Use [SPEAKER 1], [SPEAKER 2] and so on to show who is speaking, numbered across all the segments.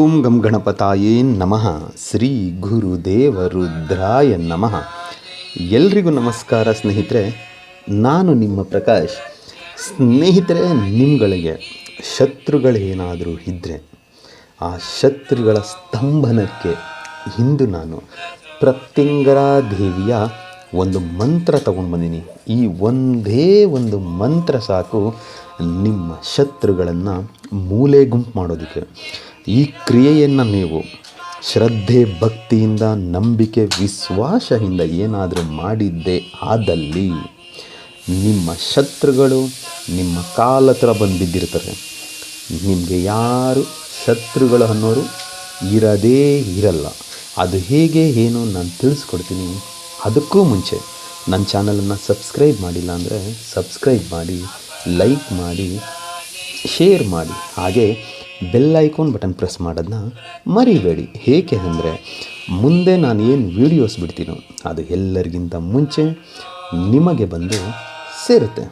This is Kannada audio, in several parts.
[SPEAKER 1] ಓಂ ಗಂ ಗಣಪತಾಯೇ ನಮಃ. ಶ್ರೀ ಗುರುದೇವ ರುದ್ರಾಯ ನಮಃ. ಎಲ್ರಿಗೂ ನಮಸ್ಕಾರ ಸ್ನೇಹಿತರೆ. ನಾನು ನಿಮ್ಮ ಪ್ರಕಾಶ್. ಸ್ನೇಹಿತರೆ, ನಿಮ್ಮಗಳಿಗೆ ಶತ್ರುಗಳೇನಾದರೂ ಇದ್ದರೆ ಆ ಶತ್ರುಗಳ ಸ್ತಂಭನಕ್ಕೆ ಇಂದು ನಾನು ಪ್ರತ್ಯಂಗರಾ ದೇವಿಯ ಒಂದು ಮಂತ್ರ ತಗೊಂಡು ಬಂದೀನಿ. ಈ ಒಂದೇ ಒಂದು ಮಂತ್ರ ಸಾಕು ನಿಮ್ಮ ಶತ್ರುಗಳನ್ನು ಮೂಲೆ ಗುಂಪು ಮಾಡೋದಕ್ಕೆ. ಈ ಕ್ರಿಯೆಯನ್ನು ನೀವು ಶ್ರದ್ಧೆ, ಭಕ್ತಿಯಿಂದ, ನಂಬಿಕೆ, ವಿಶ್ವಾಸದಿಂದ ಏನಾದರೂ ಮಾಡಿದ್ದೇ ಆದಲ್ಲಿ ನಿಮ್ಮ ಶತ್ರುಗಳು ನಿಮ್ಮ ಕಾಲ ಹತ್ರ ಬಂದು ಬಿದ್ದಿರ್ತಾರೆ. ನಿಮಗೆ ಯಾರು ಶತ್ರುಗಳು ಅನ್ನೋರು ಇರದೇ ಇರಲ್ಲ. ಅದು ಹೇಗೆ ಏನು ನಾನು ತಿಳಿಸ್ಕೊಡ್ತೀನಿ. ಅದಕ್ಕೂ ಮುಂಚೆ ನನ್ನ ಚಾನಲನ್ನು ಸಬ್ಸ್ಕ್ರೈಬ್ ಮಾಡಿಲ್ಲ ಅಂದರೆ ಸಬ್ಸ್ಕ್ರೈಬ್ ಮಾಡಿ, ಲೈಕ್ ಮಾಡಿ, ಶೇರ್ ಮಾಡಿ, ಹಾಗೆ ಬೆಲ್ ಐಕಾನ್ ಬಟನ್ ಪ್ರೆಸ್ ಮಾಡೋದನ್ನ ಮರಿಬೇಡಿ. ಏಕೆ ಅಂದರೆ ಮುಂದೆ ನಾನು ಏನು ವೀಡಿಯೋಸ್ ಬಿಡ್ತೀನೋ ಅದು ಎಲ್ಲರಿಗಿಂತ ಮುಂಚೆ ನಿಮಗೆ ಬಂದು ಸೇರುತ್ತೆ.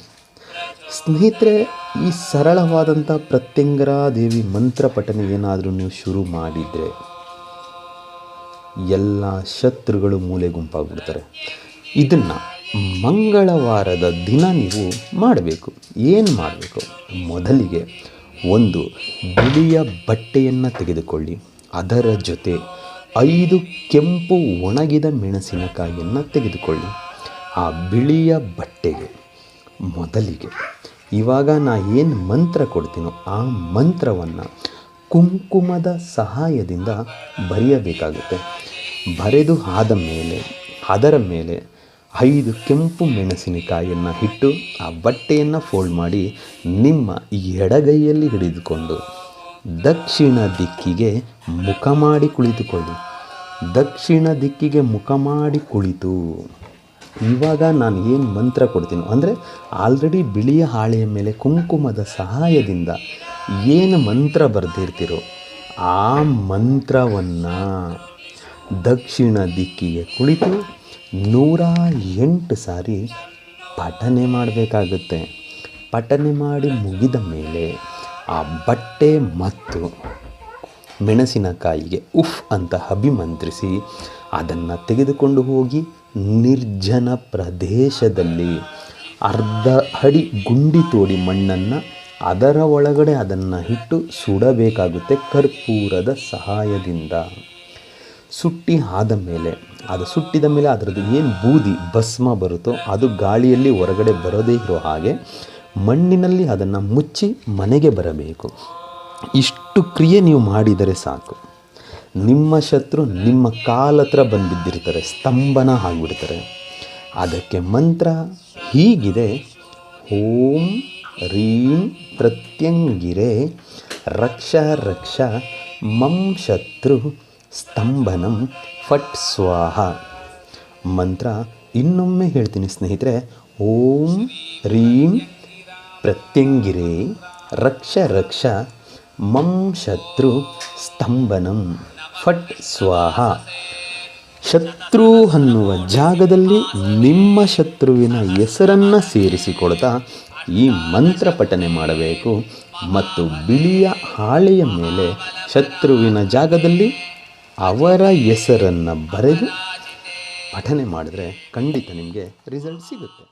[SPEAKER 1] ಸ್ನೇಹಿತರೆ, ಈ ಸರಳವಾದಂಥ ಪ್ರತ್ಯಂಗರಾ ದೇವಿ ಮಂತ್ರ ಪಠನೆ ಏನಾದರೂ ನೀವು ಶುರು ಮಾಡಿದರೆ ಎಲ್ಲ ಶತ್ರುಗಳು ಮೂಲೆ ಗುಂಪಾಗ್ಬಿಡ್ತಾರೆ. ಇದನ್ನು ಮಂಗಳವಾರದ ದಿನ ನೀವು ಮಾಡಬೇಕು. ಏನು ಮಾಡಬೇಕು? ಮೊದಲಿಗೆ ಒಂದು ಬಿಳಿಯ ಬಟ್ಟೆಯನ್ನು ತೆಗೆದುಕೊಳ್ಳಿ. ಅದರ ಜೊತೆ 5 ಕೆಂಪು ಒಣಗಿದ ಮೆಣಸಿನಕಾಯಿಯನ್ನು ತೆಗೆದುಕೊಳ್ಳಿ. ಆ ಬಿಳಿಯ ಬಟ್ಟೆಗೆ ಮೊದಲಿಗೆ ಇವಾಗ ಏನು ಮಂತ್ರ ಕೊಡ್ತೀನೋ ಆ ಮಂತ್ರವನ್ನು ಕುಂಕುಮದ ಸಹಾಯದಿಂದ ಬರೆಯಬೇಕಾಗುತ್ತೆ. ಬರೆದು ಆದ ಮೇಲೆ ಅದರ ಮೇಲೆ 5 ಕೆಂಪು ಮೆಣಸಿನಕಾಯಿಯನ್ನು ಇಟ್ಟು ಆ ಬಟ್ಟೆಯನ್ನು ಫೋಲ್ಡ್ ಮಾಡಿ ನಿಮ್ಮ ಎಡಗೈಯಲ್ಲಿ ಹಿಡಿದುಕೊಂಡು ದಕ್ಷಿಣ ದಿಕ್ಕಿಗೆ ಮುಖ ಮಾಡಿ ಕುಳಿತುಕೊಳ್ಳಿ. ದಕ್ಷಿಣ ದಿಕ್ಕಿಗೆ ಮುಖ ಮಾಡಿ ಕುಳಿತು ಇವಾಗ ನಾನು ಏನು ಮಂತ್ರ ಕೊಡ್ತೀನೋ ಅಂದರೆ ಆಲ್ರೆಡಿ ಬಿಳಿಯ ಹಾಳೆಯ ಮೇಲೆ ಕುಂಕುಮದ ಸಹಾಯದಿಂದ ಏನು ಮಂತ್ರ ಬರೆದಿರ್ತೀರೋ ಆ ಮಂತ್ರವನ್ನು ದಕ್ಷಿಣ ದಿಕ್ಕಿಗೆ ಕುಳಿತು 108 ಸಾರಿ ಪಠನೆ ಮಾಡಬೇಕಾಗುತ್ತೆ. ಪಠನೆ ಮಾಡಿ ಮುಗಿದ ಮೇಲೆ ಆ ಬಟ್ಟೆ ಮತ್ತು ಮೆಣಸಿನಕಾಯಿಗೆ ಉಫ್ ಅಂತ ಅಭಿಮಂತ್ರಿಸಿ ಅದನ್ನು ತೆಗೆದುಕೊಂಡು ಹೋಗಿ ನಿರ್ಜನ ಪ್ರದೇಶದಲ್ಲಿ ಅರ್ಧ ಅಡಿ ಗುಂಡಿ ತೋಡಿ ಮಣ್ಣನ್ನು ಅದರ ಒಳಗಡೆ ಅದನ್ನು ಇಟ್ಟು ಸುಡಬೇಕಾಗುತ್ತೆ ಕರ್ಪೂರದ ಸಹಾಯದಿಂದ. ಸುಟ್ಟಿ ಆದ ಮೇಲೆ ಅದು ಸುಟ್ಟಿದ ಮೇಲೆ ಅದರದ್ದು ಏನು ಬೂದಿ ಭಸ್ಮ ಬರುತ್ತೋ ಅದು ಗಾಳಿಯಲ್ಲಿ ಹೊರಗಡೆ ಬರೋದೇ ಇರೋ ಹಾಗೆ ಮಣ್ಣಿನಲ್ಲಿ ಅದನ್ನು ಮುಚ್ಚಿ ಮನೆಗೆ ಬರಬೇಕು. ಇಷ್ಟು ಕ್ರಿಯೆ ನೀವು ಮಾಡಿದರೆ ಸಾಕು. ನಿಮ್ಮ ಶತ್ರು ನಿಮ್ಮ ಕಾಲ ಹತ್ರ ಬಂದುಬಿದ್ದಿರ್ತಾರೆ, ಸ್ತಂಭನ ಆಗಿಬಿಡ್ತಾರೆ. ಅದಕ್ಕೆ ಮಂತ್ರ ಹೀಗಿದೆ: ಓಂ ರೀಂ ಪ್ರತ್ಯಂಗಿರೆ ರಕ್ಷ ರಕ್ಷ ಮಂ ಶತ್ರು ಸ್ತಂಭನಂ ಫಟ್ ಸ್ವಾಹ. ಮಂತ್ರ ಇನ್ನೊಮ್ಮೆ ಹೇಳ್ತೀನಿ ಸ್ನೇಹಿತರೆ. ಓಂ ರೀಂ ಪ್ರತ್ಯಂಗಿರೆ ರಕ್ಷ ರಕ್ಷ ಮಂ ಶತ್ರು ಸ್ತಂಭನಂ ಫಟ್ ಸ್ವಾಹ. ಶತ್ರು ಅನ್ನುವ ಜಾಗದಲ್ಲಿ ನಿಮ್ಮ ಶತ್ರುವಿನ ಹೆಸರನ್ನು ಸೇರಿಸಿಕೊಳ್ತಾ ಈ ಮಂತ್ರ ಪಠನೆ ಮಾಡಬೇಕು. ಮತ್ತು ಬಿಳಿಯ ಹಾಳೆಯ ಮೇಲೆ ಶತ್ರುವಿನ ಜಾಗದಲ್ಲಿ ಅವರ ಹೆಸರನ್ನು ಬರೆದು ಪಠನೆ ಮಾಡಿದ್ರೆ ಖಂಡಿತ ನಿಮಗೆ ರಿಸಲ್ಟ್ ಸಿಗುತ್ತೆ.